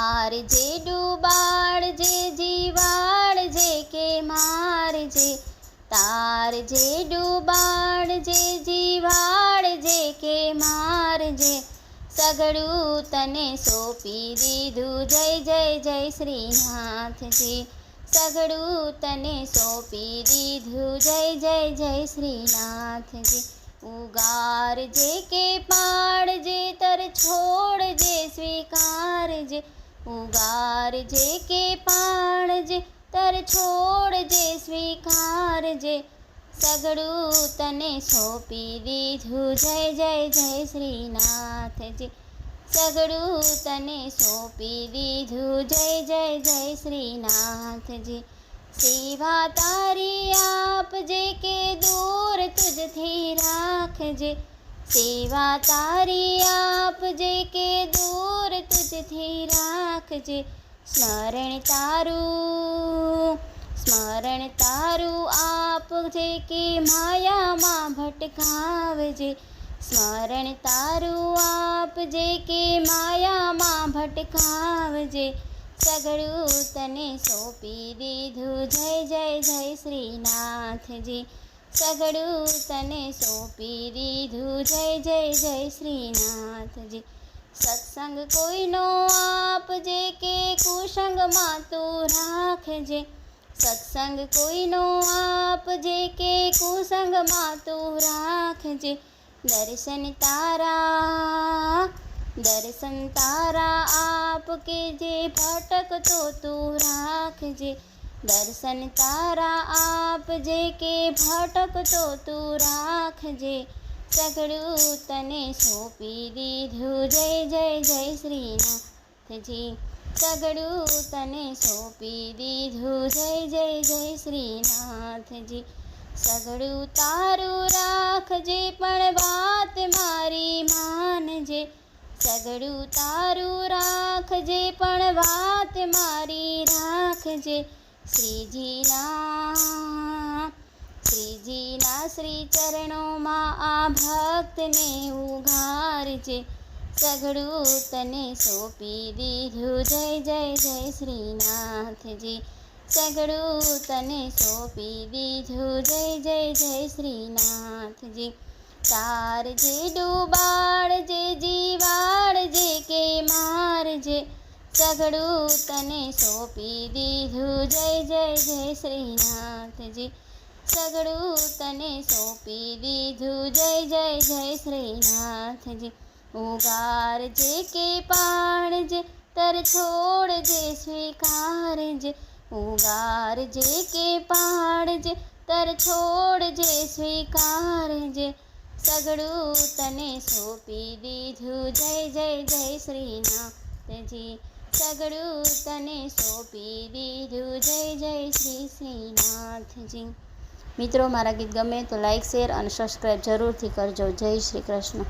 તારજે ડૂબાડજે જીવાડજે કે મારજે, તારજે ડૂબાડજે જીવાડજે કે મારજે, સઘળું તને સોંપી દીધું જય જય જય શ્રીનાથજી, સઘળું તને સોંપી દીધું જય જય જય શ્રીનાથજી। ઉગારજે કે પાડજે તર છોડજે સ્વીકારજે, ઉગારજે કે પાડજે તર છોડજે સ્વીકારજે, સઘળું તને સોંપી દીધું જય જય જય શ્રીનાથજી, સઘળું તને સોંપી દીધું જય જય જય શ્રીનાથજી। સેવા તારી આપજે કે દૂર તુજથી રાખજે, સેવા તારી આપજે કે દૂર તુજથી રાખજે, સ્મરણ તારું આપજે કે માયામાં ભટકાવજે, સ્મરણ તારું આપજે કે માયામાં ભટકાવજે, સઘળું તને સોંપી દીધું જય જય જય શ્રીનાથજી, સઘળું તને સોંપી દીધું જય જય જય શ્રીનાથજી। સત્સંગ કોઈનો આપજે કે કુસંગમાં તું રાખજે, સત્સંગ કોઈનો આપજે કે કુસંગમાં તું રાખજે, દર્શન તારા આપ કે જે ભટકતો તું રાખજે, દર્શન તારા આપજે કે ભટકતો તું રાખજે, સઘળું તને સોંપી દીધું જય જય જય શ્રીનાથજી, સઘળું તને સોંપી દીધું જય જય જય શ્રીનાથજી। સઘળું તારું રાખજે પણ વાત મારી માનજે, સઘળું તારું રાખજે પણ વાત મારી રાખજે, શ્રીજીના શ્રી ચરણોમાં આ ભક્તને ઉગારજે, સઘળું તને સોંપી દીધું જય જય જય શ્રીનાથજી, સઘળું તને સોંપી દીધું જય જય જય શ્રીનાથજી। તારજે ડૂબાડજે જીવાડજે કે મારજે, સઘળું તને સોંપી દીધું જય જય જય શ્રીનાથજી, સઘળું તને સોંપી દીધું જય જય જય શ્રીનાથજી। ઉગારજે કે પાડજે તર છોડજે સ્વીકારજે, ઉગારજે કે પાડજે તર છોડજે સ્વીકારજે, સઘળું તને સોંપી દીધું જય જય જય શ્રીનાથજી, સઘળું તને સોંપી દીધું જય જય શ્રી શ્રીનાથજી। મિત્રો, મારા ગીત ગમે તો લાઈક શેર અને સબસ્ક્રાઈબ જરૂરથી કરજો। જય શ્રી કૃષ્ણ।